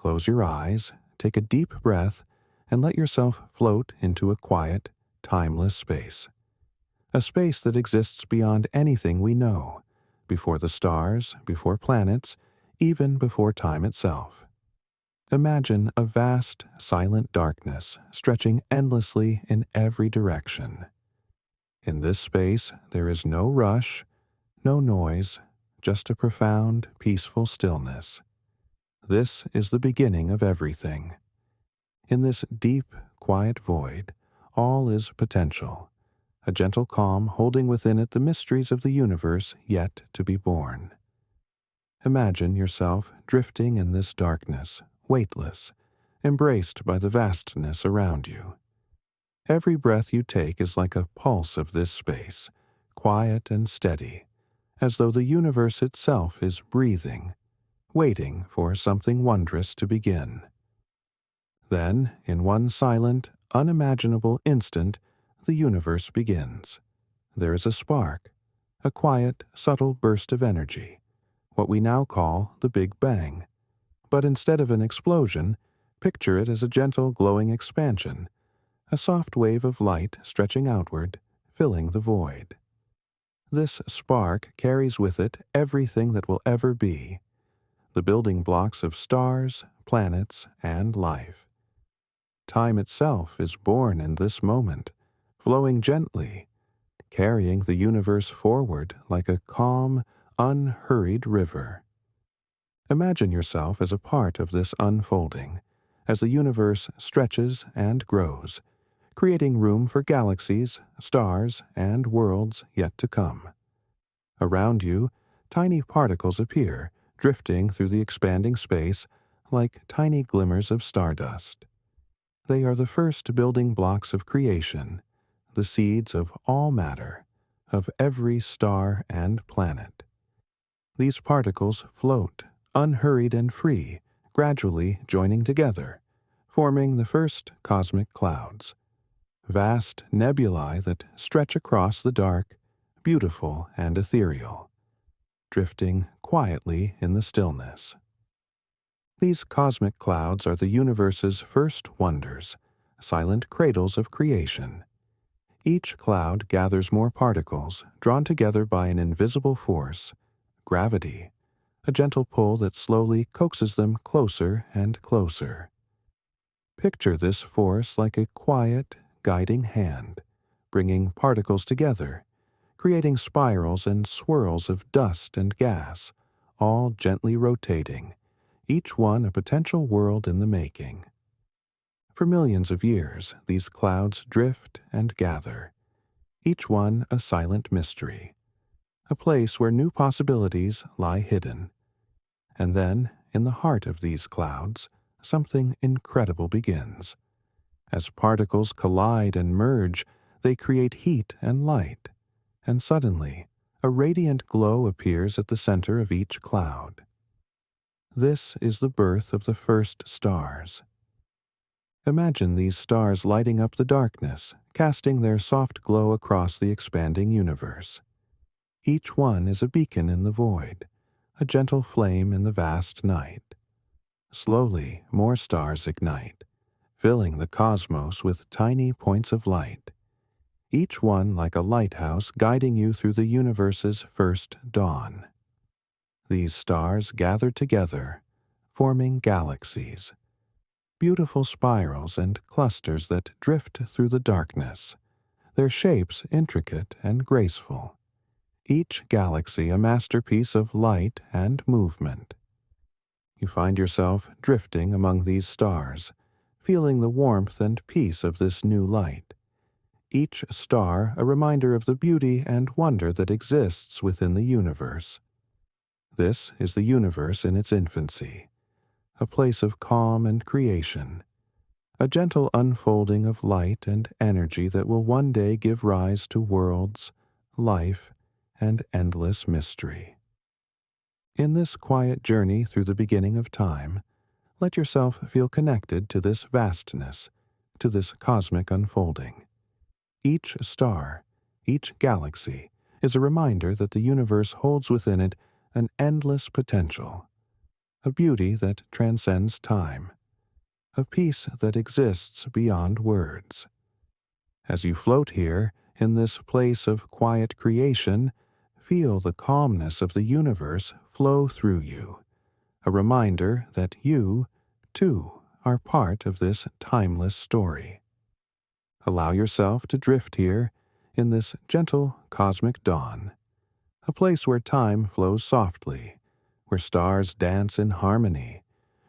Close your eyes, take a deep breath, and let yourself float into a quiet, timeless space. A space that exists beyond anything we know, before the stars, before planets, even before time itself. Imagine a vast, silent darkness stretching endlessly in every direction. In this space, there is no rush, no noise, just a profound, peaceful stillness. This is the beginning of everything. In this deep, quiet void, all is potential, a gentle calm holding within it the mysteries of the universe yet to be born. Imagine yourself drifting in this darkness, weightless, embraced by the vastness around you. Every breath you take is like a pulse of this space, quiet and steady, as though the universe itself is breathing, waiting for something wondrous to begin. Then, in one silent, unimaginable instant, the universe begins. There is a spark, a quiet, subtle burst of energy, what we now call the Big Bang. But instead of an explosion, picture it as a gentle, glowing expansion, a soft wave of light stretching outward, filling the void. This spark carries with it everything that will ever be, the building blocks of stars, planets, and life. Time itself is born in this moment, flowing gently, carrying the universe forward like a calm, unhurried river. Imagine yourself as a part of this unfolding, as the universe stretches and grows, creating room for galaxies, stars, and worlds yet to come. Around you, tiny particles appear, drifting through the expanding space like tiny glimmers of stardust. They are the first building blocks of creation, the seeds of all matter, of every star and planet. These particles float, unhurried and free, gradually joining together, forming the first cosmic clouds, vast nebulae that stretch across the dark, beautiful and ethereal, drifting quietly in the stillness. These cosmic clouds are the universe's first wonders, silent cradles of creation. Each cloud gathers more particles, drawn together by an invisible force, gravity, a gentle pull that slowly coaxes them closer and closer. Picture this force like a quiet, guiding hand, bringing particles together, creating spirals and swirls of dust and gas, all gently rotating, each one a potential world in the making. For millions of years, these clouds drift and gather, each one a silent mystery, a place where new possibilities lie hidden. And then, in the heart of these clouds, something incredible begins. As particles collide and merge, they create heat and light, and suddenly, a radiant glow appears at the center of each cloud. This is the birth of the first stars. Imagine these stars lighting up the darkness, casting their soft glow across the expanding universe. Each one is a beacon in the void, a gentle flame in the vast night. Slowly, more stars ignite, filling the cosmos with tiny points of light, each one like a lighthouse guiding you through the universe's first dawn. These stars gather together, forming galaxies, beautiful spirals and clusters that drift through the darkness, their shapes intricate and graceful, each galaxy a masterpiece of light and movement. You find yourself drifting among these stars, feeling the warmth and peace of this new light, each star a reminder of the beauty and wonder that exists within the universe. This is the universe in its infancy, a place of calm and creation, a gentle unfolding of light and energy that will one day give rise to worlds, life, and endless mystery. In this quiet journey through the beginning of time, let yourself feel connected to this vastness, to this cosmic unfolding. Each star, each galaxy, is a reminder that the universe holds within it an endless potential, a beauty that transcends time, a peace that exists beyond words. As you float here, in this place of quiet creation, feel the calmness of the universe flow through you, a reminder that you, too, are part of this timeless story. Allow yourself to drift here in this gentle cosmic dawn, a place where time flows softly, where stars dance in harmony,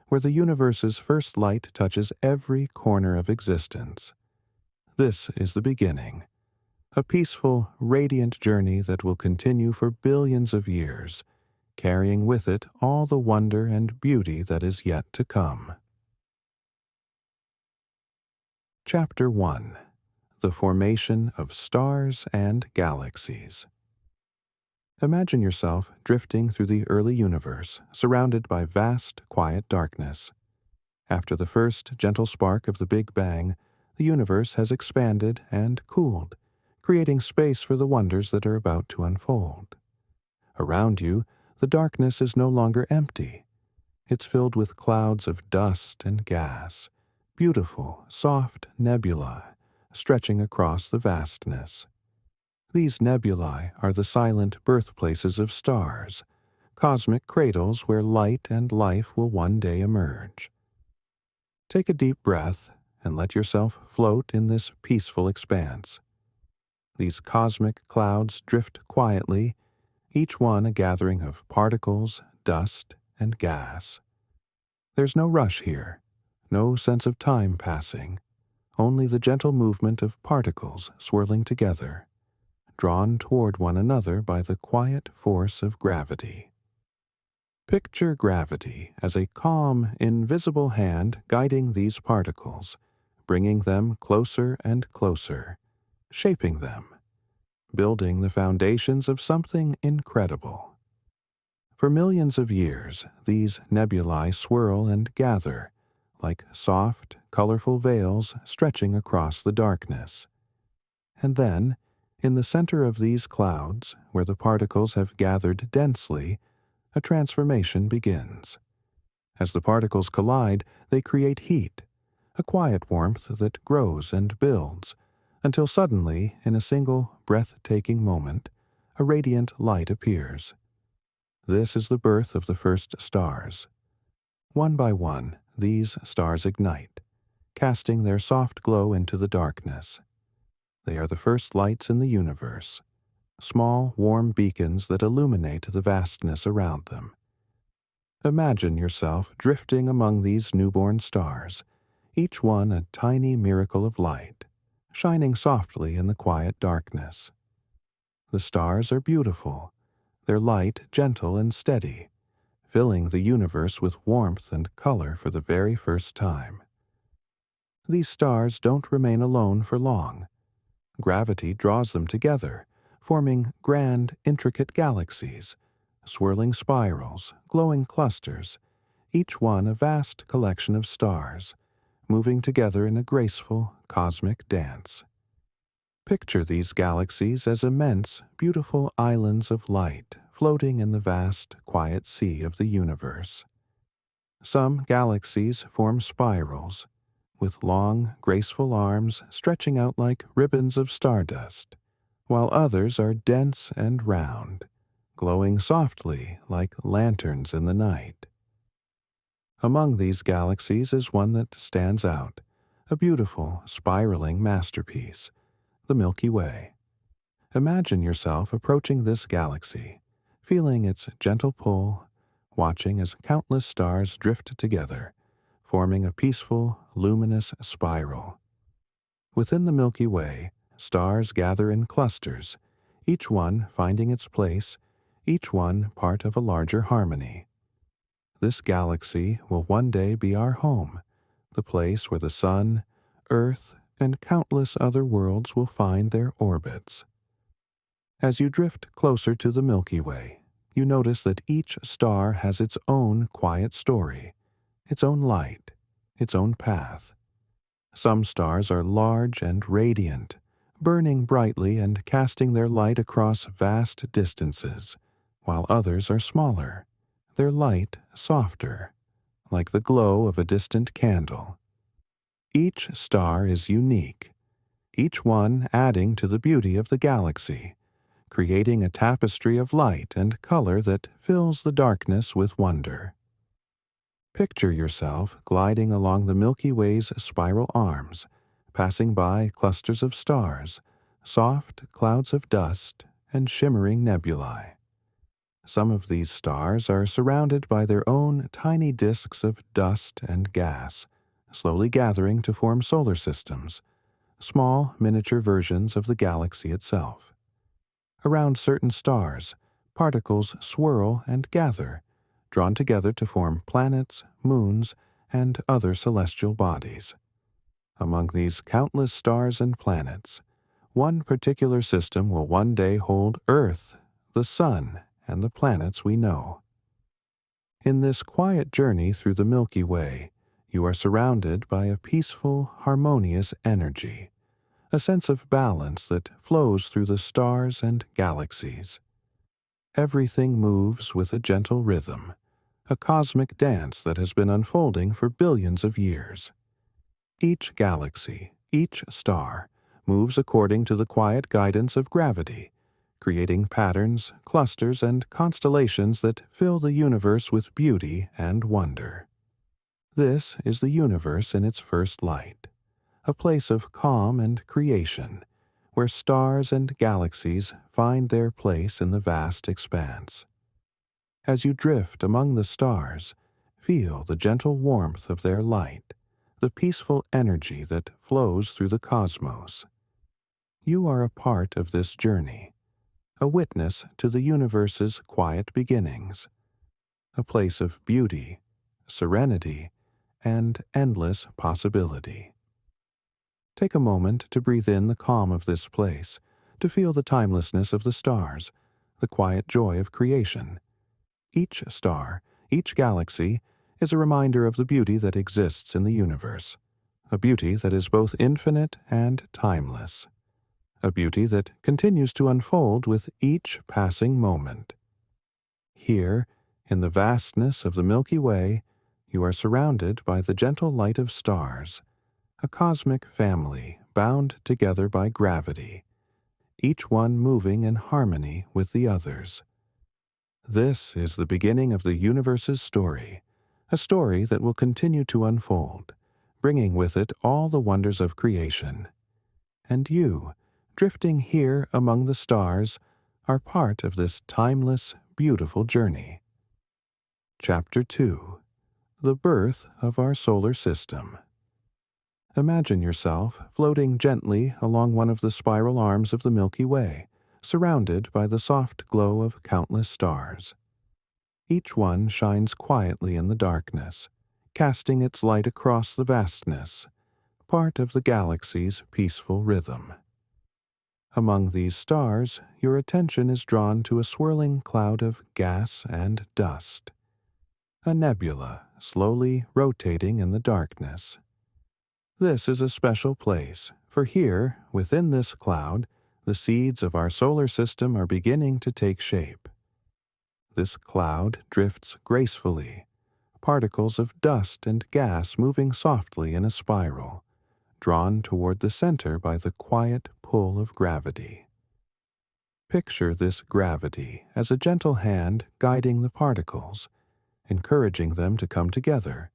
where the universe's first light touches every corner of existence. This is the beginning, a peaceful, radiant journey that will continue for billions of years, carrying with it all the wonder and beauty that is yet to come. Chapter 1: The Formation of Stars and Galaxies. Imagine yourself drifting through the early universe, surrounded by vast, quiet darkness. After the first gentle spark of the Big Bang, the universe has expanded and cooled, creating space for the wonders that are about to unfold. Around you, the darkness is no longer empty. It's filled with clouds of dust and gas, beautiful, soft nebulae stretching across the vastness. These nebulae are the silent birthplaces of stars, cosmic cradles where light and life will one day emerge. Take a deep breath and let yourself float in this peaceful expanse. These cosmic clouds drift quietly, each one a gathering of particles, dust, and gas. There's no rush here, no sense of time passing, only the gentle movement of particles swirling together, drawn toward one another by the quiet force of gravity. Picture gravity as a calm, invisible hand guiding these particles, bringing them closer and closer, shaping them, building the foundations of something incredible. For millions of years, these nebulae swirl and gather, like soft, colorful veils stretching across the darkness. And then, in the center of these clouds, where the particles have gathered densely, a transformation begins. As the particles collide, they create heat, a quiet warmth that grows and builds, until suddenly, in a single breathtaking moment, a radiant light appears. This is the birth of the first stars. One by one, these stars ignite, casting their soft glow into the darkness. They are the first lights in the universe, small, warm beacons that illuminate the vastness around them. Imagine yourself drifting among these newborn stars, each one a tiny miracle of light, shining softly in the quiet darkness. The stars are beautiful, their light gentle and steady, filling the universe with warmth and color for the very first time. These stars don't remain alone for long. Gravity draws them together, forming grand, intricate galaxies, swirling spirals, glowing clusters, each one a vast collection of stars, moving together in a graceful, cosmic dance. Picture these galaxies as immense, beautiful islands of light floating in the vast, quiet sea of the universe. Some galaxies form spirals, with long, graceful arms stretching out like ribbons of stardust, while others are dense and round, glowing softly like lanterns in the night. Among these galaxies is one that stands out, a beautiful, spiraling masterpiece, the Milky Way. Imagine yourself approaching this galaxy, feeling its gentle pull, watching as countless stars drift together, forming a peaceful, luminous spiral. Within the Milky Way, stars gather in clusters, each one finding its place, each one part of a larger harmony. This galaxy will one day be our home, the place where the sun, Earth, and countless other worlds will find their orbits. As you drift closer to the Milky Way, you notice that each star has its own quiet story, its own light, its own path. Some stars are large and radiant, burning brightly and casting their light across vast distances, while others are smaller, their light softer, like the glow of a distant candle. Each star is unique, each one adding to the beauty of the galaxy, creating a tapestry of light and color that fills the darkness with wonder. Picture yourself gliding along the Milky Way's spiral arms, passing by clusters of stars, soft clouds of dust, and shimmering nebulae. Some of these stars are surrounded by their own tiny disks of dust and gas, slowly gathering to form solar systems, small miniature versions of the galaxy itself. Around certain stars, particles swirl and gather, drawn together to form planets, moons, and other celestial bodies. Among these countless stars and planets, one particular system will one day hold Earth, the Sun, and the planets we know. In this quiet journey through the Milky Way, you are surrounded by a peaceful, harmonious energy, a sense of balance that flows through the stars and galaxies. Everything moves with a gentle rhythm, a cosmic dance that has been unfolding for billions of years. Each galaxy, each star, moves according to the quiet guidance of gravity, creating patterns, clusters, and constellations that fill the universe with beauty and wonder. This is the universe in its first light, a place of calm and creation, where stars and galaxies find their place in the vast expanse. As you drift among the stars, feel the gentle warmth of their light, the peaceful energy that flows through the cosmos. You are a part of this journey, a witness to the universe's quiet beginnings, a place of beauty, serenity, and endless possibility. Take a moment to breathe in the calm of this place, to feel the timelessness of the stars, the quiet joy of creation. Each star, each galaxy, is a reminder of the beauty that exists in the universe, a beauty that is both infinite and timeless, a beauty that continues to unfold with each passing moment. Here, in the vastness of the Milky Way, you are surrounded by the gentle light of stars, a cosmic family bound together by gravity, each one moving in harmony with the others. This is the beginning of the universe's story, a story that will continue to unfold, bringing with it all the wonders of creation. And you, drifting here among the stars, are part of this timeless, beautiful journey. Chapter 2: The Birth of Our Solar System. Imagine yourself floating gently along one of the spiral arms of the Milky Way, surrounded by the soft glow of countless stars. Each one shines quietly in the darkness, casting its light across the vastness, part of the galaxy's peaceful rhythm. Among these stars, your attention is drawn to a swirling cloud of gas and dust, a nebula slowly rotating in the darkness. This is a special place, for here, within this cloud, the seeds of our solar system are beginning to take shape. This cloud drifts gracefully, particles of dust and gas moving softly in a spiral, drawn toward the center by the quiet pull of gravity. Picture this gravity as a gentle hand guiding the particles, encouraging them to come together,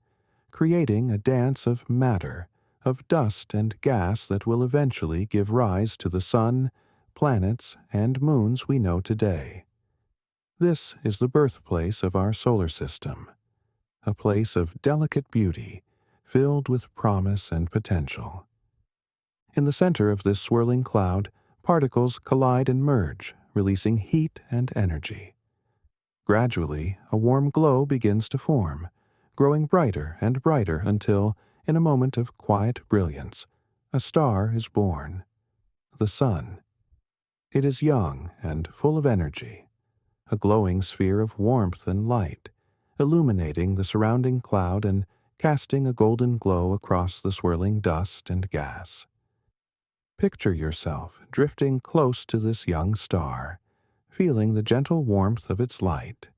creating a dance of matter, of dust and gas that will eventually give rise to the sun, planets, and moons we know today. This is the birthplace of our solar system, a place of delicate beauty, filled with promise and potential. In the center of this swirling cloud, particles collide and merge, releasing heat and energy. Gradually, a warm glow begins to form, growing brighter and brighter until, in a moment of quiet brilliance, a star is born, the sun. It is young and full of energy, a glowing sphere of warmth and light, illuminating the surrounding cloud and casting a golden glow across the swirling dust and gas. Picture yourself drifting close to this young star, feeling the gentle warmth of its light,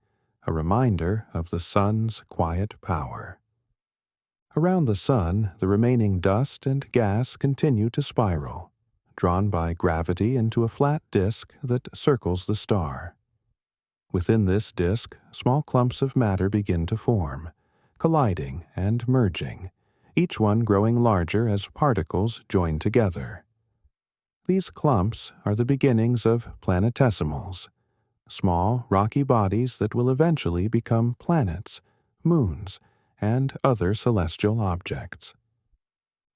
a reminder of the sun's quiet power. Around the sun, the remaining dust and gas continue to spiral, drawn by gravity into a flat disk that circles the star. Within this disk, small clumps of matter begin to form, colliding and merging, each one growing larger as particles join together. These clumps are the beginnings of planetesimals, small rocky bodies that will eventually become planets, moons, and other celestial objects.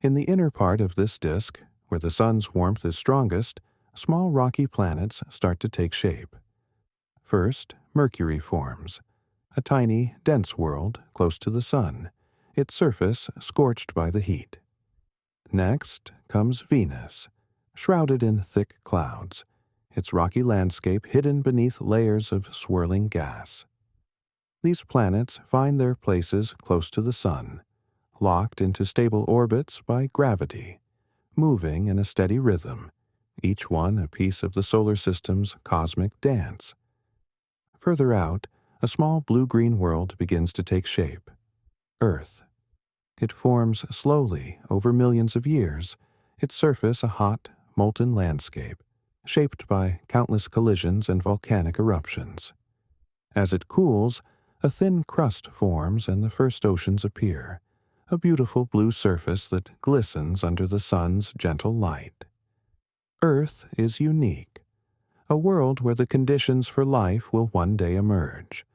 In the inner part of this disk, where the sun's warmth is strongest, small rocky planets start to take shape. First, Mercury forms, a tiny, dense world close to the sun, its surface scorched by the heat. Next comes Venus, shrouded in thick clouds, its rocky landscape hidden beneath layers of swirling gas. These planets find their places close to the sun, locked into stable orbits by gravity, moving in a steady rhythm, each one a piece of the solar system's cosmic dance. Further out, a small blue-green world begins to take shape, Earth. It forms slowly over millions of years, its surface a hot, molten landscape, shaped by countless collisions and volcanic eruptions. As it cools, a thin crust forms and the first oceans appear, a beautiful blue surface that glistens under the sun's gentle light. Earth is unique, a world where the conditions for life will one day emerge,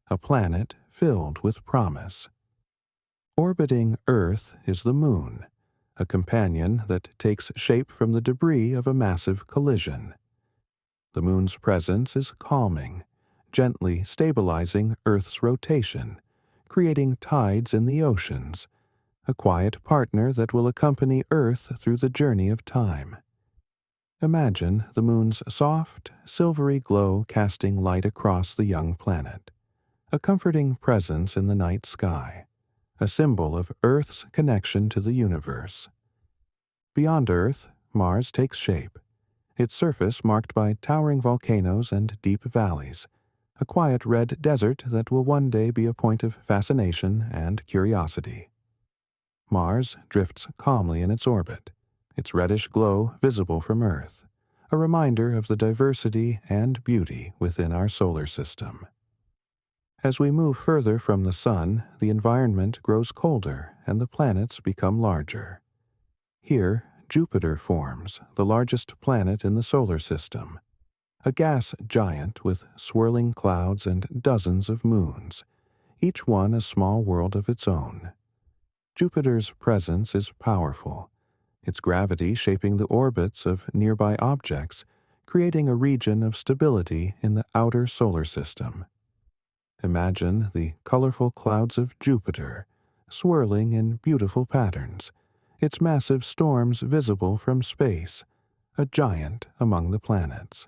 a planet filled with promise. Orbiting Earth is the Moon, a companion that takes shape from the debris of a massive collision. The Moon's presence is calming, gently stabilizing Earth's rotation, creating tides in the oceans, a quiet partner that will accompany Earth through the journey of time. Imagine the Moon's soft, silvery glow casting light across the young planet, a comforting presence in the night sky, a symbol of Earth's connection to the universe. Beyond Earth, Mars takes shape, its surface marked by towering volcanoes and deep valleys, a quiet red desert that will one day be a point of fascination and curiosity. Mars drifts calmly in its orbit, its reddish glow visible from Earth, a reminder of the diversity and beauty within our solar system. As we move further from the sun, the environment grows colder and the planets become larger. Here, Jupiter forms, the largest planet in the solar system, a gas giant with swirling clouds and dozens of moons, each one a small world of its own. Jupiter's presence is powerful, its gravity shaping the orbits of nearby objects, creating a region of stability in the outer solar system. Imagine the colorful clouds of Jupiter, swirling in beautiful patterns, its massive storms visible from space, a giant among the planets.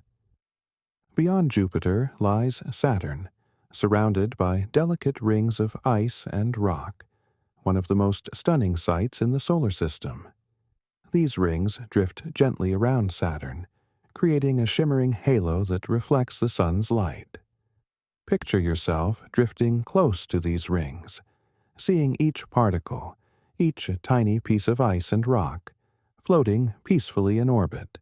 Beyond Jupiter lies Saturn, surrounded by delicate rings of ice and rock, one of the most stunning sights in the solar system. These rings drift gently around Saturn, creating a shimmering halo that reflects the sun's light. Picture yourself drifting close to these rings, seeing each particle, each a tiny piece of ice and rock, floating peacefully in orbit,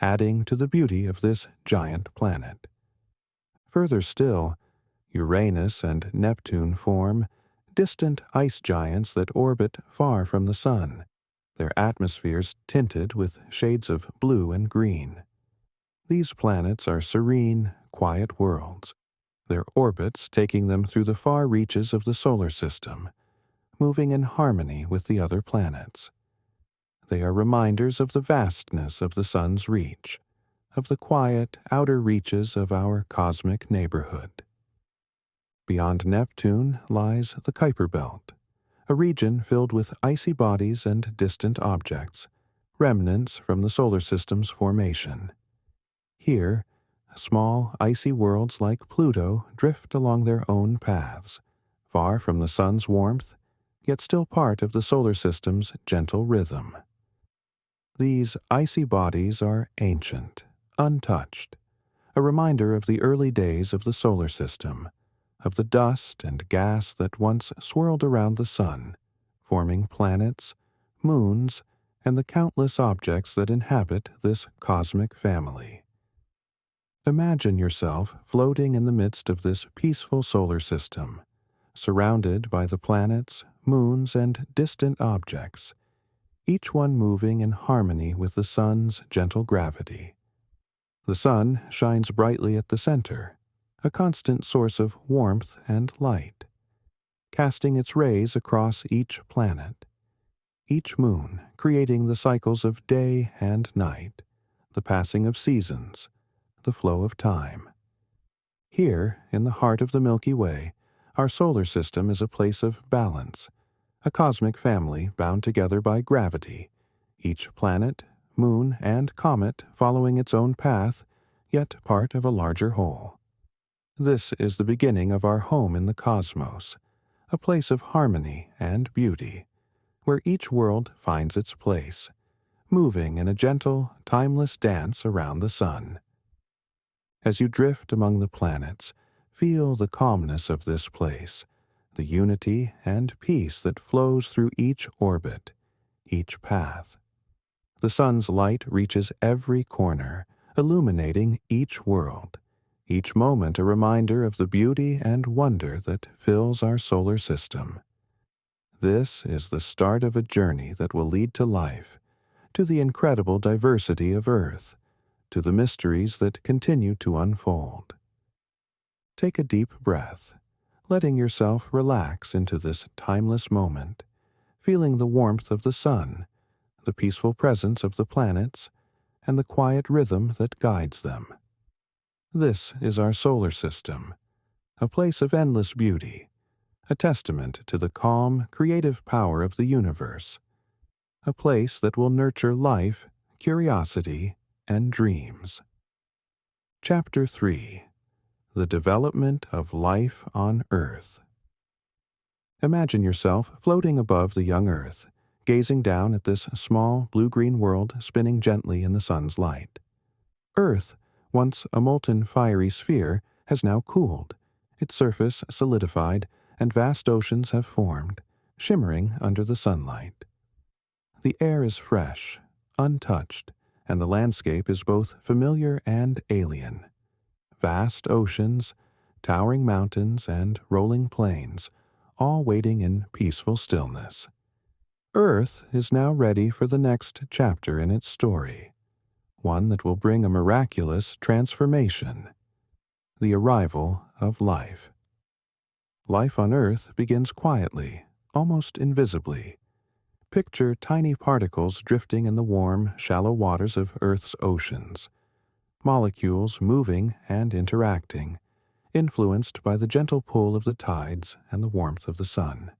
adding to the beauty of this giant planet. Further still, Uranus and Neptune form distant ice giants that orbit far from the sun, their atmospheres tinted with shades of blue and green. These planets are serene, quiet worlds, their orbits taking them through the far reaches of the solar system, moving in harmony with the other planets. They are reminders of the vastness of the sun's reach, of the quiet outer reaches of our cosmic neighborhood. Beyond Neptune lies the Kuiper Belt, a region filled with icy bodies and distant objects, remnants from the solar system's formation. Here, small icy worlds like Pluto drift along their own paths, far from the sun's warmth, yet still part of the solar system's gentle rhythm. These icy bodies are ancient, untouched, a reminder of the early days of the solar system, of the dust and gas that once swirled around the sun, forming planets, moons, and the countless objects that inhabit this cosmic family. Imagine yourself floating in the midst of this peaceful solar system, surrounded by the planets, moons, and distant objects, each one moving in harmony with the sun's gentle gravity. The sun shines brightly at the center, a constant source of warmth and light, casting its rays across each planet, each moon creating the cycles of day and night, the passing of seasons, the flow of time. Here, in the heart of the Milky Way, our solar system is a place of balance, a cosmic family bound together by gravity, each planet, moon, and comet following its own path, yet part of a larger whole. This is the beginning of our home in the cosmos, a place of harmony and beauty, where each world finds its place, moving in a gentle, timeless dance around the sun. As you drift among the planets, feel the calmness of this place, the unity and peace that flows through each orbit, each path. The sun's light reaches every corner, illuminating each world, each moment a reminder of the beauty and wonder that fills our solar system. This is the start of a journey that will lead to life, to the incredible diversity of Earth, to the mysteries that continue to unfold. Take a deep breath, letting yourself relax into this timeless moment, feeling the warmth of the sun, the peaceful presence of the planets, and the quiet rhythm that guides them. This is our solar system, a place of endless beauty, a testament to the calm, creative power of the universe, a place that will nurture life, curiosity, and dreams. Chapter 3: The Development of Life on Earth. Imagine yourself floating above the young Earth, gazing down at this small blue-green world spinning gently in the sun's light. Earth, once a molten fiery sphere, has now cooled, its surface solidified, and vast oceans have formed, shimmering under the sunlight. The air is fresh, untouched, and the landscape is both familiar and alien. Vast oceans, towering mountains, and rolling plains, all waiting in peaceful stillness. Earth is now ready for the next chapter in its story, one that will bring a miraculous transformation: the arrival of life. Life on Earth begins quietly, almost invisibly. Picture tiny particles drifting in the warm, shallow waters of Earth's oceans, molecules moving and interacting, influenced by the gentle pull of the tides and the warmth of the sun.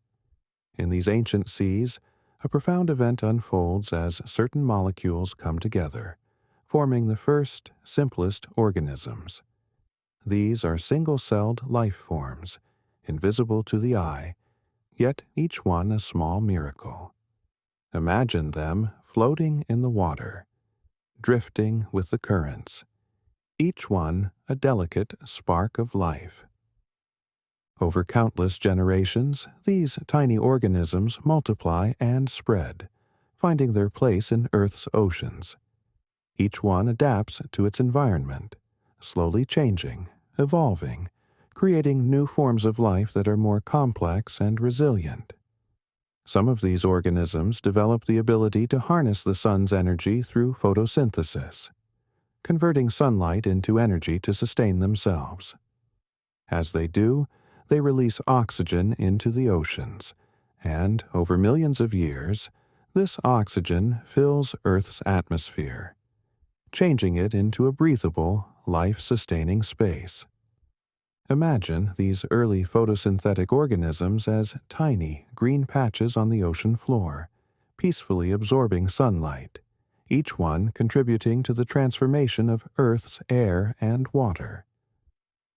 In these ancient seas, a profound event unfolds as certain molecules come together, forming the first, simplest organisms. These are single-celled life forms, invisible to the eye, yet each one a small miracle. Imagine them floating in the water, drifting with the currents, each one a delicate spark of life. Over countless generations, these tiny organisms multiply and spread, finding their place in Earth's oceans. Each one adapts to its environment, slowly changing, evolving, creating new forms of life that are more complex and resilient. Some of these organisms develop the ability to harness the sun's energy through photosynthesis, converting sunlight into energy to sustain themselves. As they do, they release oxygen into the oceans, and over millions of years, this oxygen fills Earth's atmosphere, changing it into a breathable, life-sustaining space. Imagine these early photosynthetic organisms as tiny, green patches on the ocean floor, peacefully absorbing sunlight, each one contributing to the transformation of Earth's air and water.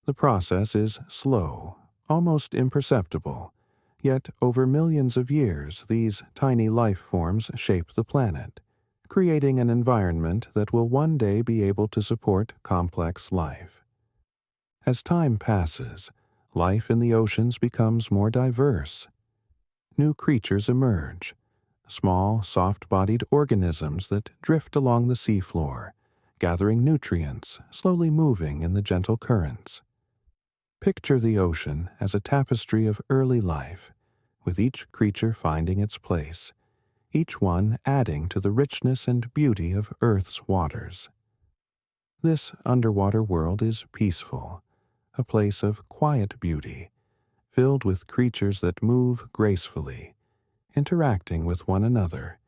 The process is slow, almost imperceptible, yet over millions of years these tiny life forms shape the planet, creating an environment that will one day be able to support complex life. As time passes, life in the oceans becomes more diverse. New creatures emerge, small, soft-bodied organisms that drift along the seafloor, gathering nutrients, slowly moving in the gentle currents. Picture the ocean as a tapestry of early life, with each creature finding its place, each one adding to the richness and beauty of Earth's waters. This underwater world is peaceful, a place of quiet beauty, filled with creatures that move gracefully, interacting with one another,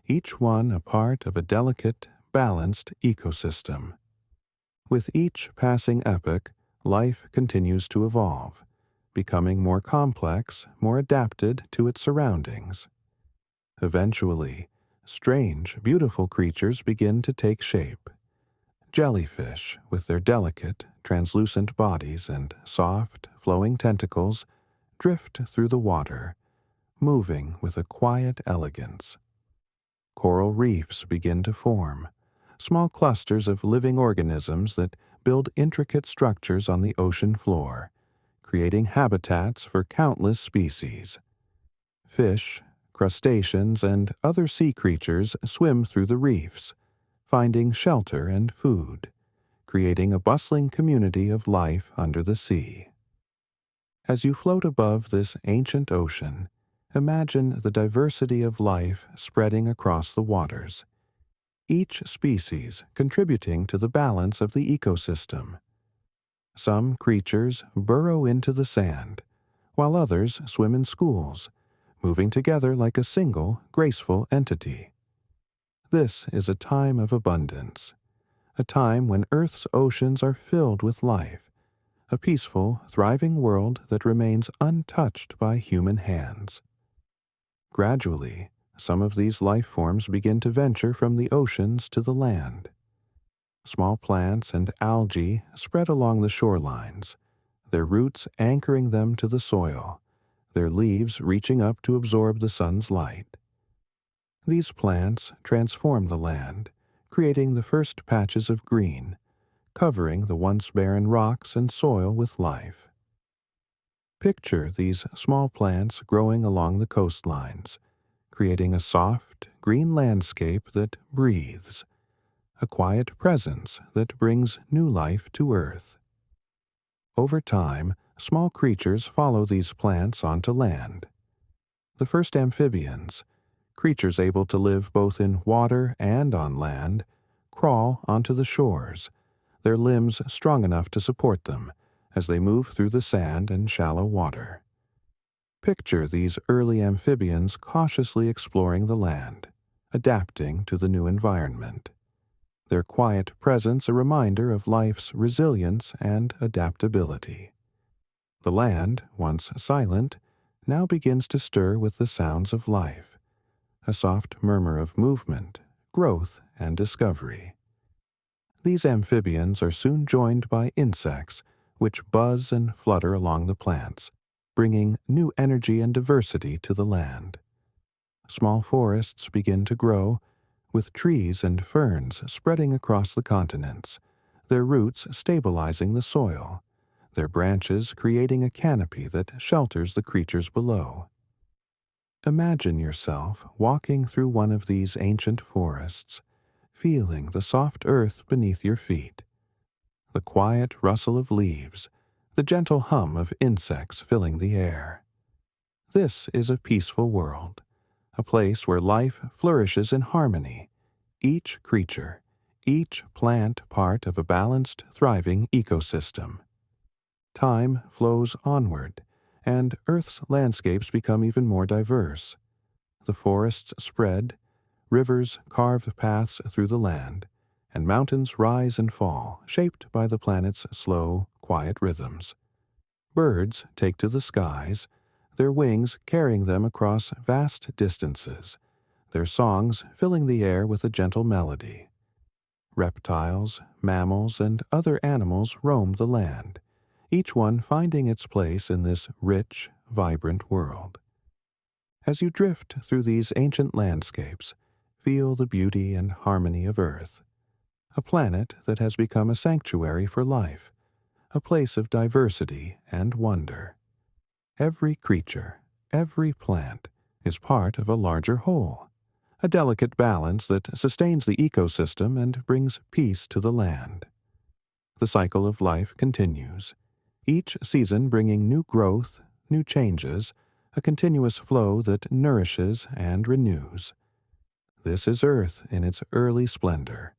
each one a part of a delicate, balanced ecosystem. With each passing epoch, life continues to evolve, becoming more complex, more adapted to its surroundings. Eventually, strange, beautiful creatures begin to take shape. Jellyfish, with their delicate, translucent bodies and soft, flowing tentacles, drift through the water, moving with a quiet elegance. Coral reefs begin to form, small clusters of living organisms that build intricate structures on the ocean floor, creating habitats for countless species. Fish, crustaceans, and other sea creatures swim through the reefs, finding shelter and food, creating a bustling community of life under the sea. As you float above this ancient ocean, imagine the diversity of life spreading across the waters, each species contributing to the balance of the ecosystem. Some creatures burrow into the sand, while others swim in schools, moving together like a single, graceful entity. This is a time of abundance, a time when Earth's oceans are filled with life, a peaceful, thriving world that remains untouched by human hands. Gradually, some of these life forms begin to venture from the oceans to the land. Small plants and algae spread along the shorelines, their roots anchoring them to the soil, their leaves reaching up to absorb the sun's light. These plants transform the land, creating the first patches of green, covering the once barren rocks and soil with life. Picture these small plants growing along the coastlines, creating a soft, green landscape that breathes, a quiet presence that brings new life to Earth. Over time, small creatures follow these plants onto land. The first amphibians, creatures able to live both in water and on land, crawl onto the shores, their limbs strong enough to support them as they move through the sand and shallow water. Picture these early amphibians cautiously exploring the land, adapting to the new environment. Their quiet presence a reminder of life's resilience and adaptability. The land, once silent, now begins to stir with the sounds of life, a soft murmur of movement, growth, and discovery. These amphibians are soon joined by insects, which buzz and flutter along the plants, bringing new energy and diversity to the land. Small forests begin to grow, with trees and ferns spreading across the continents, their roots stabilizing the soil, their branches creating a canopy that shelters the creatures below. Imagine yourself walking through one of these ancient forests, feeling the soft earth beneath your feet, the quiet rustle of leaves, the gentle hum of insects filling the air. This is a peaceful world, a place where life flourishes in harmony, each creature, each plant part of a balanced, thriving ecosystem. Time flows onward, and Earth's landscapes become even more diverse. The forests spread, rivers carve paths through the land, and mountains rise and fall, shaped by the planet's slow, quiet rhythms. Birds take to the skies, their wings carrying them across vast distances, their songs filling the air with a gentle melody. Reptiles, mammals, and other animals roam the land, each one finding its place in this rich, vibrant world. As you drift through these ancient landscapes, feel the beauty and harmony of Earth, a planet that has become a sanctuary for life, a place of diversity and wonder. Every creature, every plant, is part of a larger whole, a delicate balance that sustains the ecosystem and brings peace to the land. The cycle of life continues, each season bringing new growth, new changes, a continuous flow that nourishes and renews. This is Earth in its early splendor,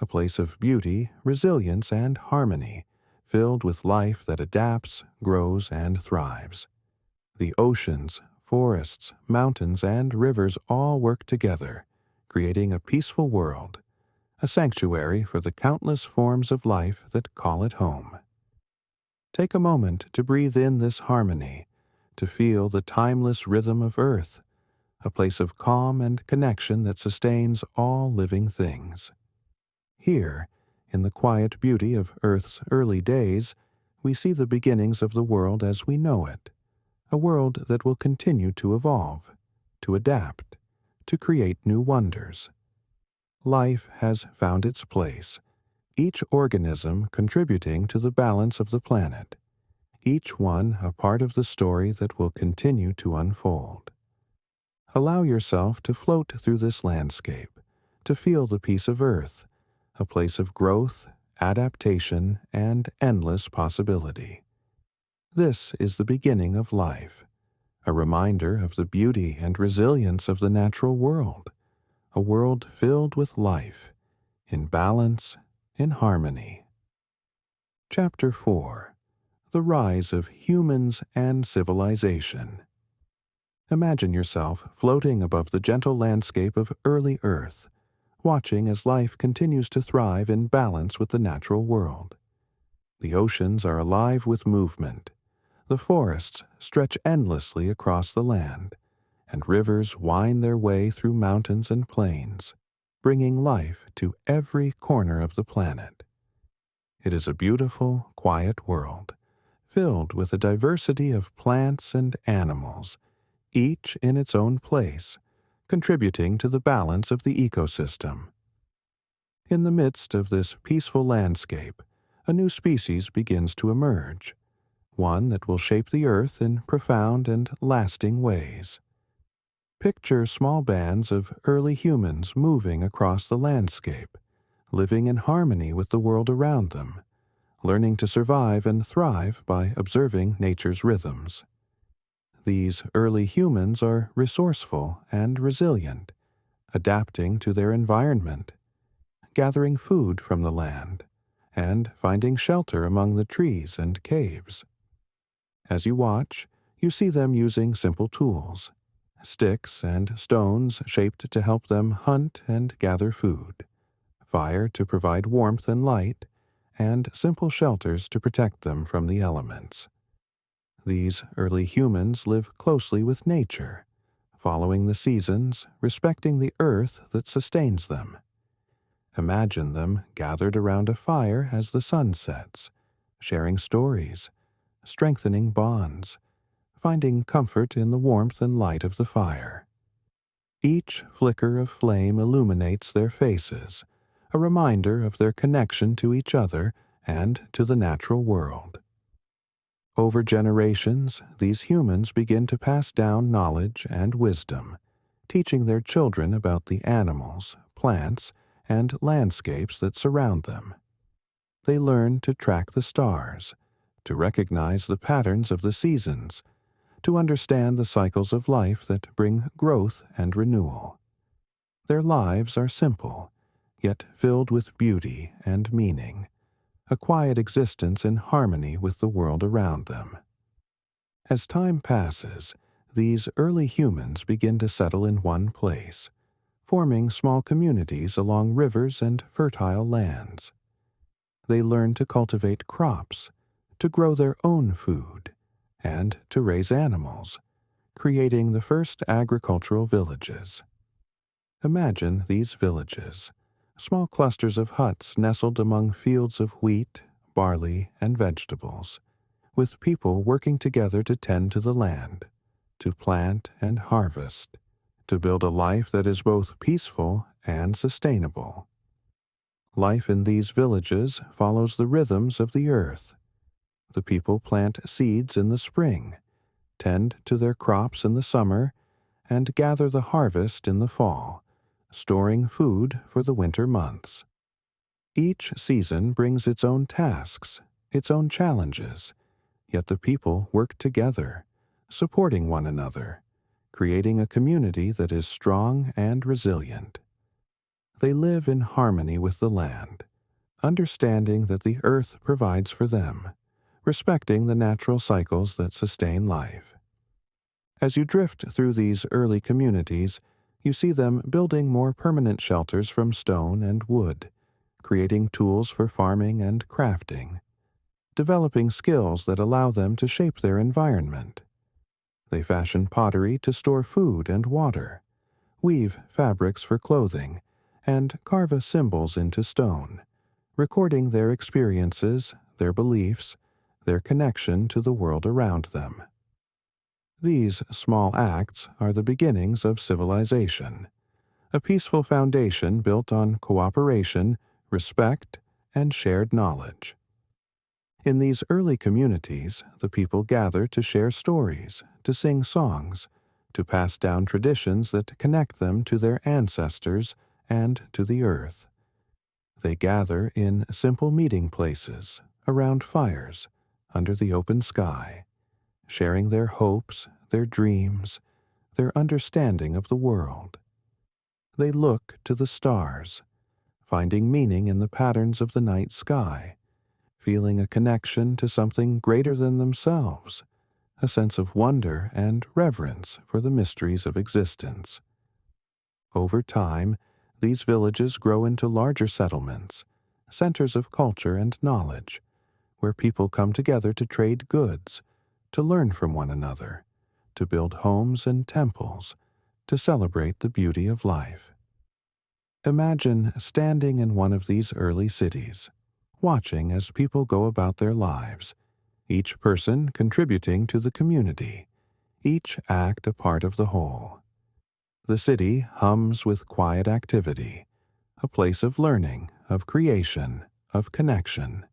a place of beauty, resilience, and harmony, filled with life that adapts, grows, and thrives. The oceans, forests, mountains, and rivers all work together, creating a peaceful world, a sanctuary for the countless forms of life that call it home. Take a moment to breathe in this harmony, to feel the timeless rhythm of Earth, a place of calm and connection that sustains all living things. Here, in the quiet beauty of Earth's early days, we see the beginnings of the world as we know it, a world that will continue to evolve, to adapt, to create new wonders. Life has found its place, each organism contributing to the balance of the planet, each one a part of the story that will continue to unfold. Allow yourself to float through this landscape, to feel the peace of Earth, a place of growth, adaptation, and endless possibility. This is the beginning of life, a reminder of the beauty and resilience of the natural world, a world filled with life, in balance, in harmony. Chapter 4. The Rise of Humans and Civilization. Imagine yourself floating above the gentle landscape of early Earth, watching as life continues to thrive in balance with the natural world. The oceans are alive with movement. The forests stretch endlessly across the land, and rivers wind their way through mountains and plains, bringing life to every corner of the planet. It is a beautiful, quiet world, filled with a diversity of plants and animals, each in its own place, contributing to the balance of the ecosystem. In the midst of this peaceful landscape, a new species begins to emerge, one that will shape the Earth in profound and lasting ways. Picture small bands of early humans moving across the landscape, living in harmony with the world around them, learning to survive and thrive by observing nature's rhythms. These early humans are resourceful and resilient, adapting to their environment, gathering food from the land, and finding shelter among the trees and caves. As you watch, you see them using simple tools, sticks and stones shaped to help them hunt and gather food, fire to provide warmth and light, and simple shelters to protect them from the elements. These early humans live closely with nature, following the seasons, respecting the earth that sustains them. Imagine them gathered around a fire as the sun sets, sharing stories, strengthening bonds, finding comfort in the warmth and light of the fire. Each flicker of flame illuminates their faces, a reminder of their connection to each other and to the natural world. Over generations, these humans begin to pass down knowledge and wisdom, teaching their children about the animals, plants, and landscapes that surround them. They learn to track the stars, to recognize the patterns of the seasons, to understand the cycles of life that bring growth and renewal. Their lives are simple, yet filled with beauty and meaning, a quiet existence in harmony with the world around them. As time passes, these early humans begin to settle in one place, forming small communities along rivers and fertile lands. They learn to cultivate crops, to grow their own food, and to raise animals, creating the first agricultural villages. Imagine these villages, small clusters of huts nestled among fields of wheat, barley, and vegetables, with people working together to tend to the land, to plant and harvest, to build a life that is both peaceful and sustainable. Life in these villages follows the rhythms of the earth. The people plant seeds in the spring, tend to their crops in the summer, and gather the harvest in the fall, storing food for the winter months. Each season brings its own tasks, its own challenges, yet the people work together, supporting one another, creating a community that is strong and resilient. They live in harmony with the land, understanding that the earth provides for them, respecting the natural cycles that sustain life. As you drift through these early communities, you see them building more permanent shelters from stone and wood, creating tools for farming and crafting, developing skills that allow them to shape their environment. They fashion pottery to store food and water, weave fabrics for clothing, and carve symbols into stone, recording their experiences, their beliefs, their connection to the world around them. These small acts are the beginnings of civilization, a peaceful foundation built on cooperation, respect, and shared knowledge. In these early communities, the people gather to share stories, to sing songs, to pass down traditions that connect them to their ancestors and to the earth. They gather in simple meeting places, around fires, under the open sky, sharing their hopes, their dreams, their understanding of the world. They look to the stars, finding meaning in the patterns of the night sky, feeling a connection to something greater than themselves, a sense of wonder and reverence for the mysteries of existence. Over time, these villages grow into larger settlements, centers of culture and knowledge, where people come together to trade goods, to learn from one another, to build homes and temples, to celebrate the beauty of life. Imagine standing in one of these early cities, watching as people go about their lives, each person contributing to the community, each act a part of the whole. The city hums with quiet activity, a place of learning, of creation, of connection.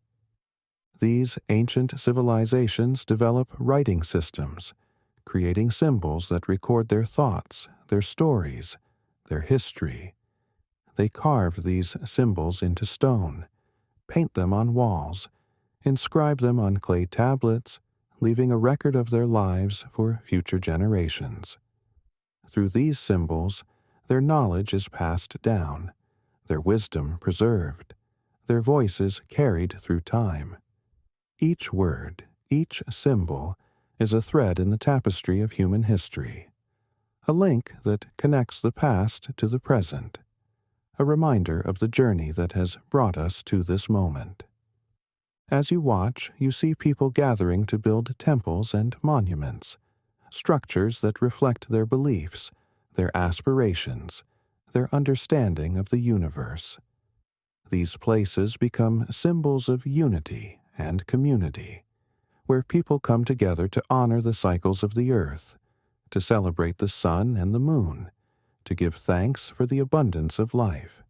These ancient civilizations develop writing systems, creating symbols that record their thoughts, their stories, their history. They carve these symbols into stone, paint them on walls, inscribe them on clay tablets, leaving a record of their lives for future generations. Through these symbols, their knowledge is passed down, their wisdom preserved, their voices carried through time. Each word, each symbol, is a thread in the tapestry of human history, a link that connects the past to the present, a reminder of the journey that has brought us to this moment. As you watch, you see people gathering to build temples and monuments, structures that reflect their beliefs, their aspirations, their understanding of the universe. These places become symbols of unity and community, where people come together to honor the cycles of the earth, to celebrate the sun and the moon, to give thanks for the abundance of life.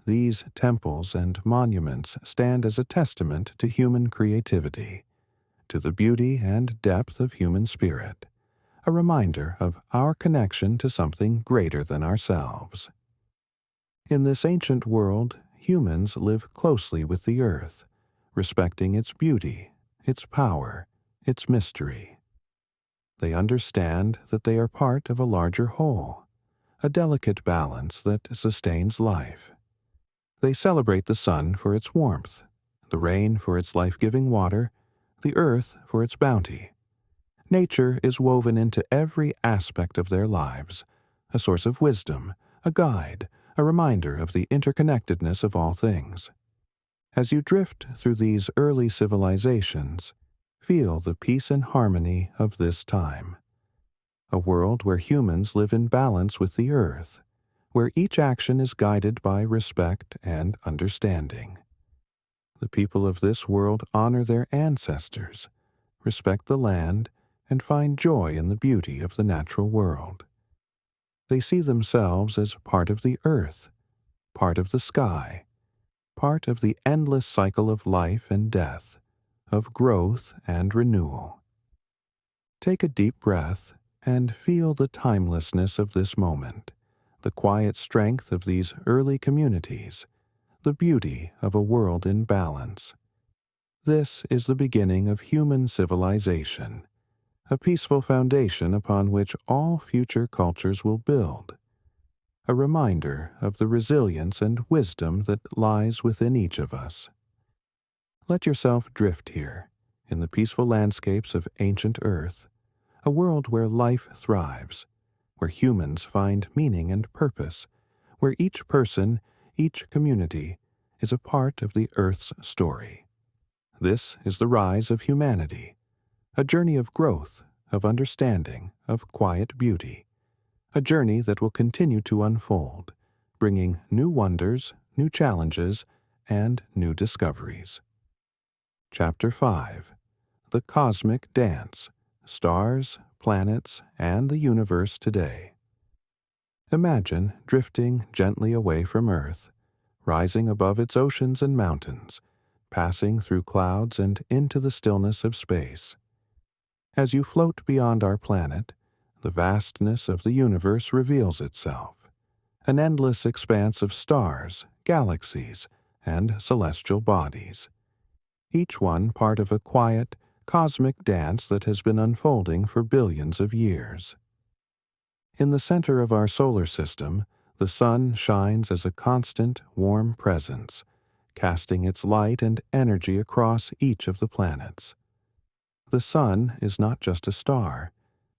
These temples and monuments stand as a testament to human creativity, to the beauty and depth of human spirit, a reminder of our connection to something greater than ourselves. In this ancient world, humans live closely with the earth, respecting its beauty, its power, its mystery. They understand that they are part of a larger whole, a delicate balance that sustains life. They celebrate the sun for its warmth, the rain for its life-giving water, the earth for its bounty. Nature is woven into every aspect of their lives, a source of wisdom, a guide, a reminder of the interconnectedness of all things. As you drift through these early civilizations, feel the peace and harmony of this time. A world where humans live in balance with the earth, where each action is guided by respect and understanding. The people of this world honor their ancestors, respect the land, and find joy in the beauty of the natural world. They see themselves as part of the earth, part of the sky, part of the endless cycle of life and death, of growth and renewal. Take a deep breath and feel the timelessness of this moment, the quiet strength of these early communities, the beauty of a world in balance. This is the beginning of human civilization, a peaceful foundation upon which all future cultures will build, a reminder of the resilience and wisdom that lies within each of us. Let yourself drift here, in the peaceful landscapes of ancient Earth, a world where life thrives, where humans find meaning and purpose, where each person, each community, is a part of the Earth's story. This is the rise of humanity, a journey of growth, of understanding, of quiet beauty, a journey that will continue to unfold, bringing new wonders, new challenges, and new discoveries. Chapter 5. The Cosmic Dance: Stars, Planets, and the Universe Today. Imagine drifting gently away from Earth, rising above its oceans and mountains, passing through clouds and into the stillness of space. As you float beyond our planet, the vastness of the universe reveals itself, an endless expanse of stars, galaxies, and celestial bodies, each one part of a quiet, cosmic dance that has been unfolding for billions of years. In the center of our solar system, the sun shines as a constant, warm presence, casting its light and energy across each of the planets. The sun is not just a star,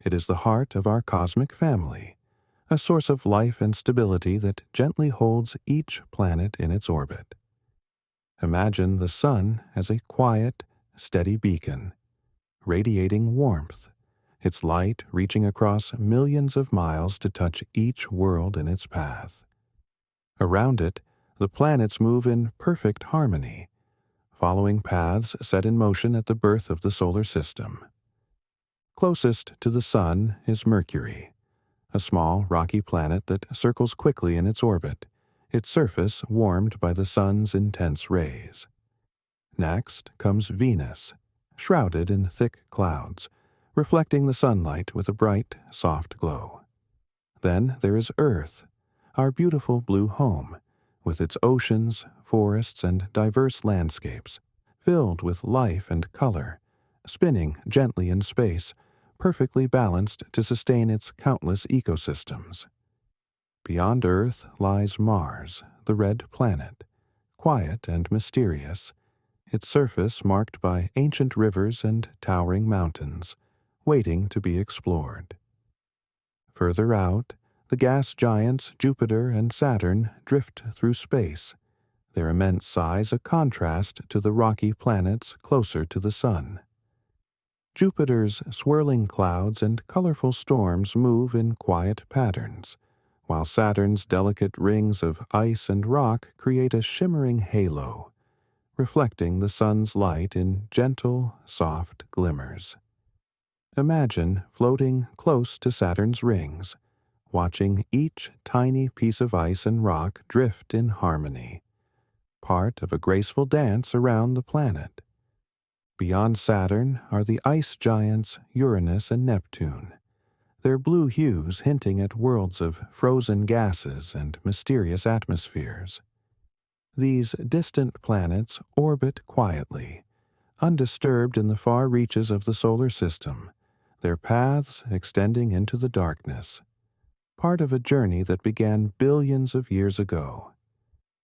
it is the heart of our cosmic family, a source of life and stability that gently holds each planet in its orbit. Imagine the sun as a quiet, steady beacon, radiating warmth, its light reaching across millions of miles to touch each world in its path. Around it, the planets move in perfect harmony, following paths set in motion at the birth of the solar system. Closest to the sun is Mercury, a small rocky planet that circles quickly in its orbit, its surface warmed by the sun's intense rays. Next comes Venus, shrouded in thick clouds, reflecting the sunlight with a bright, soft glow. Then there is Earth, our beautiful blue home, with its oceans, forests, and diverse landscapes, filled with life and color, spinning gently in space, perfectly balanced to sustain its countless ecosystems. Beyond Earth lies Mars, the red planet, quiet and mysterious, its surface marked by ancient rivers and towering mountains, waiting to be explored. Further out, the gas giants Jupiter and Saturn drift through space, their immense size a contrast to the rocky planets closer to the sun. Jupiter's swirling clouds and colorful storms move in quiet patterns, while Saturn's delicate rings of ice and rock create a shimmering halo, reflecting the sun's light in gentle, soft glimmers. Imagine floating close to Saturn's rings, watching each tiny piece of ice and rock drift in harmony, part of a graceful dance around the planet. Beyond Saturn are the ice giants Uranus and Neptune, their blue hues hinting at worlds of frozen gases and mysterious atmospheres. These distant planets orbit quietly, undisturbed in the far reaches of the solar system, their paths extending into the darkness, part of a journey that began billions of years ago.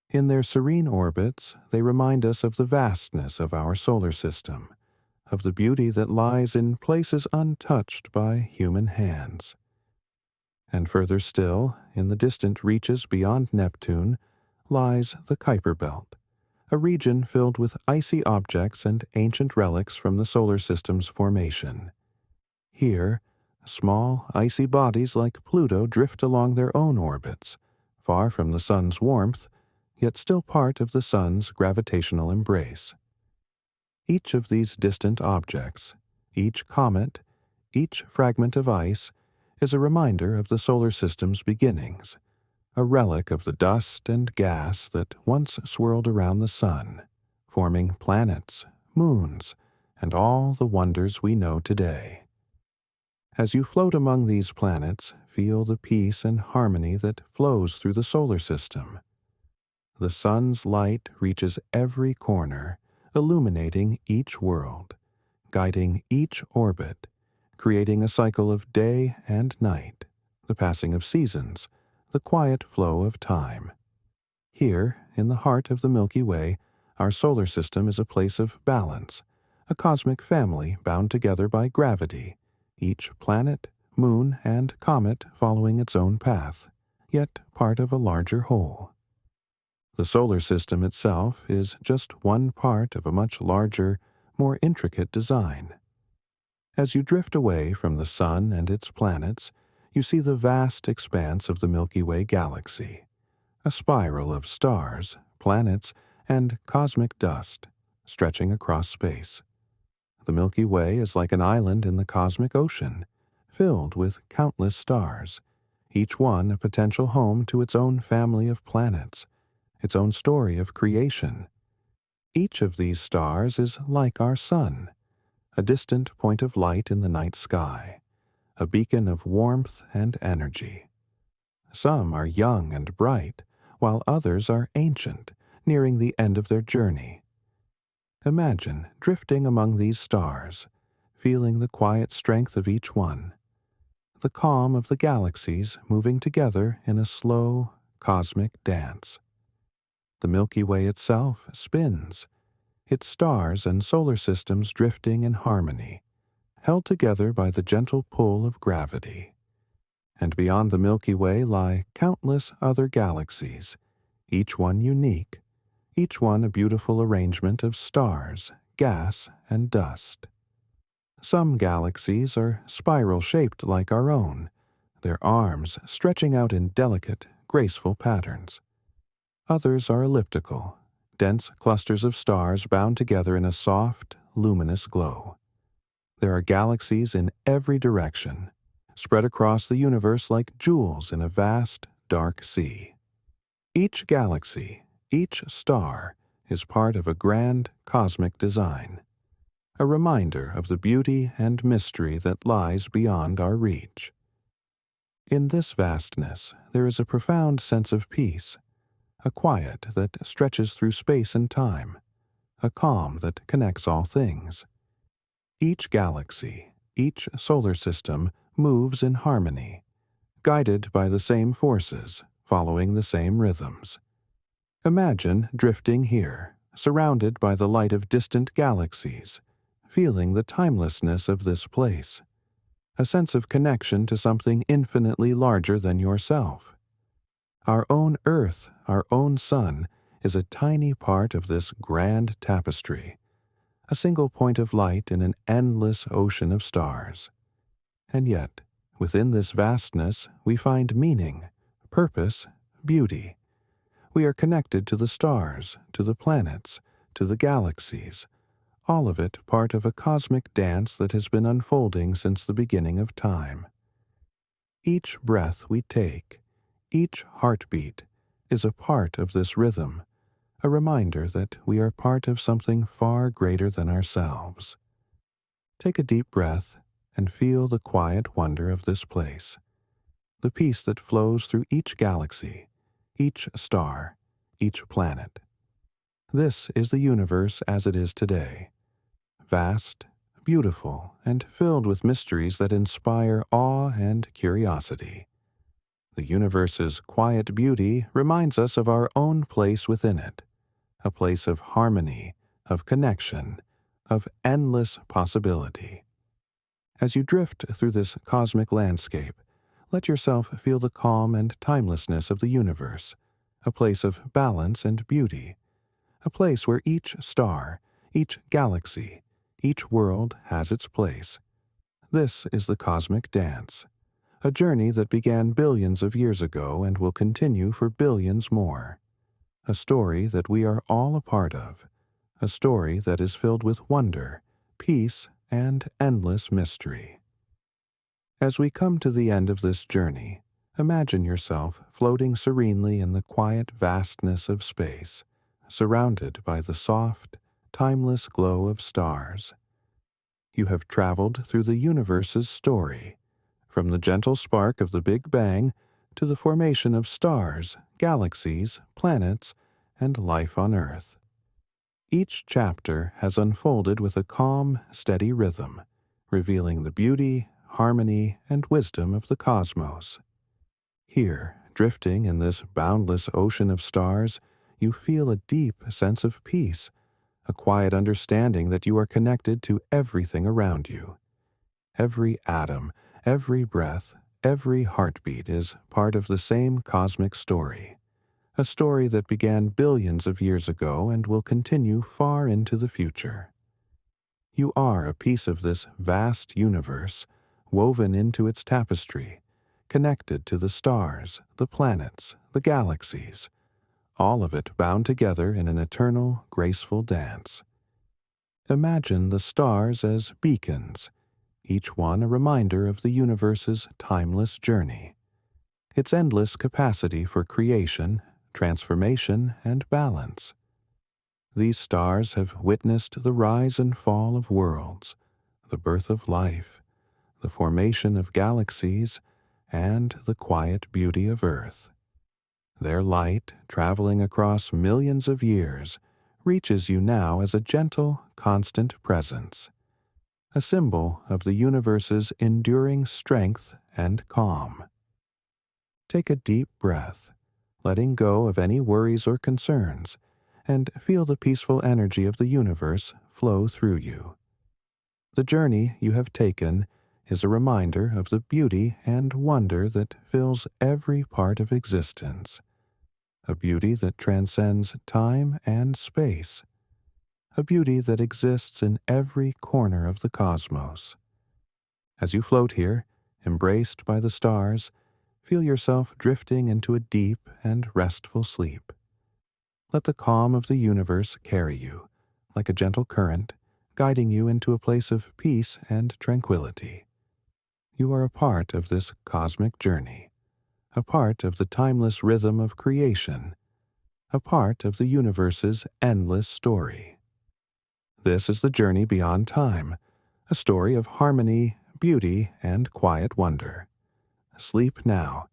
In their serene orbits, they remind us of the vastness of our solar system, of the beauty that lies in places untouched by human hands. And further still, in the distant reaches beyond Neptune, lies the Kuiper Belt, a region filled with icy objects and ancient relics from the solar system's formation. Here, small, icy bodies like Pluto drift along their own orbits, far from the sun's warmth, yet still part of the sun's gravitational embrace. Each of these distant objects, each comet, each fragment of ice, is a reminder of the solar system's beginnings, a relic of the dust and gas that once swirled around the sun, forming planets, moons, and all the wonders we know today. As you float among these planets, feel the peace and harmony that flows through the solar system. The sun's light reaches every corner, illuminating each world, guiding each orbit, creating a cycle of day and night, the passing of seasons, the quiet flow of time. Here, in the heart of the Milky Way, our solar system is a place of balance, a cosmic family bound together by gravity, each planet, moon, and comet following its own path, yet part of a larger whole. The solar system itself is just one part of a much larger, more intricate design. As you drift away from the sun and its planets, you see the vast expanse of the Milky Way galaxy, a spiral of stars, planets, and cosmic dust stretching across space. The Milky Way is like an island in the cosmic ocean, filled with countless stars, each one a potential home to its own family of planets, its own story of creation. Each of these stars is like our sun, a distant point of light in the night sky, a beacon of warmth and energy. Some are young and bright, while others are ancient, nearing the end of their journey. Imagine drifting among these stars, feeling the quiet strength of each one, the calm of the galaxies moving together in a slow, cosmic dance. The Milky Way itself spins, its stars and solar systems drifting in harmony, held together by the gentle pull of gravity. And beyond the Milky Way lie countless other galaxies, each one unique, each one a beautiful arrangement of stars, gas, and dust. Some galaxies are spiral-shaped like our own, their arms stretching out in delicate, graceful patterns. Others are elliptical, dense clusters of stars bound together in a soft, luminous glow. There are galaxies in every direction, spread across the universe like jewels in a vast, dark sea. Each galaxy, each star, is part of a grand cosmic design, a reminder of the beauty and mystery that lies beyond our reach. In this vastness, there is a profound sense of peace, a quiet that stretches through space and time, a calm that connects all things. Each galaxy, each solar system moves in harmony, guided by the same forces, following the same rhythms. Imagine drifting here, surrounded by the light of distant galaxies, feeling the timelessness of this place, a sense of connection to something infinitely larger than yourself. Our own Earth, our own sun, is a tiny part of this grand tapestry, a single point of light in an endless ocean of stars. And yet, within this vastness, we find meaning, purpose, beauty. We are connected to the stars, to the planets, to the galaxies, all of it part of a cosmic dance that has been unfolding since the beginning of time. Each breath we take, each heartbeat, is a part of this rhythm, a reminder that we are part of something far greater than ourselves. Take a deep breath and feel the quiet wonder of this place, the peace that flows through each galaxy, each star, each planet. This is the universe as it is today, vast, beautiful, and filled with mysteries that inspire awe and curiosity. The universe's quiet beauty reminds us of our own place within it, a place of harmony, of connection, of endless possibility. As you drift through this cosmic landscape, let yourself feel the calm and timelessness of the universe, a place of balance and beauty, a place where each star, each galaxy, each world has its place. This is the cosmic dance, a journey that began billions of years ago and will continue for billions more. A story that we are all a part of, a story that is filled with wonder, peace, and endless mystery. As we come to the end of this journey, imagine yourself floating serenely in the quiet vastness of space, surrounded by the soft, timeless glow of stars. you have traveled through the universe's story, from the gentle spark of the Big Bang to the formation of stars, galaxies, planets, and life on Earth. Each chapter has unfolded with a calm, steady rhythm, revealing the beauty, harmony, and wisdom of the cosmos. Here, drifting in this boundless ocean of stars, you feel a deep sense of peace, a quiet understanding that you are connected to everything around you. Every atom, every breath, every heartbeat is part of the same cosmic story, a story that began billions of years ago and will continue far into the future. You are a piece of this vast universe, woven into its tapestry, connected to the stars, the planets, the galaxies, all of it bound together in an eternal, graceful dance. Imagine the stars as beacons, each one a reminder of the universe's timeless journey, its endless capacity for creation, transformation, and balance. These stars have witnessed the rise and fall of worlds, the birth of life, the formation of galaxies, and the quiet beauty of Earth. Their light, traveling across millions of years, reaches you now as a gentle, constant presence, a symbol of the universe's enduring strength and calm. Take a deep breath, letting go of any worries or concerns, and feel the peaceful energy of the universe flow through you. The journey you have taken is a reminder of the beauty and wonder that fills every part of existence, a beauty that transcends time and space, a beauty that exists in every corner of the cosmos. As you float here, embraced by the stars, feel yourself drifting into a deep and restful sleep. Let the calm of the universe carry you, like a gentle current, guiding you into a place of peace and tranquility. You are a part of this cosmic journey, a part of the timeless rhythm of creation, a part of the universe's endless story. This is the journey beyond time, a story of harmony, beauty, and quiet wonder. Sleep now,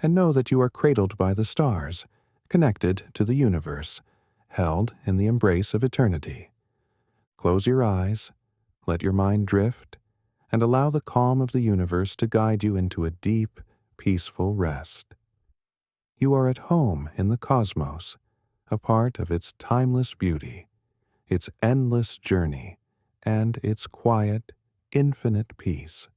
and know that you are cradled by the stars, connected to the universe, held in the embrace of eternity. Close your eyes, let your mind drift, and allow the calm of the universe to guide you into a deep, peaceful rest. You are at home in the cosmos, a part of its timeless beauty, its endless journey, and its quiet, infinite peace.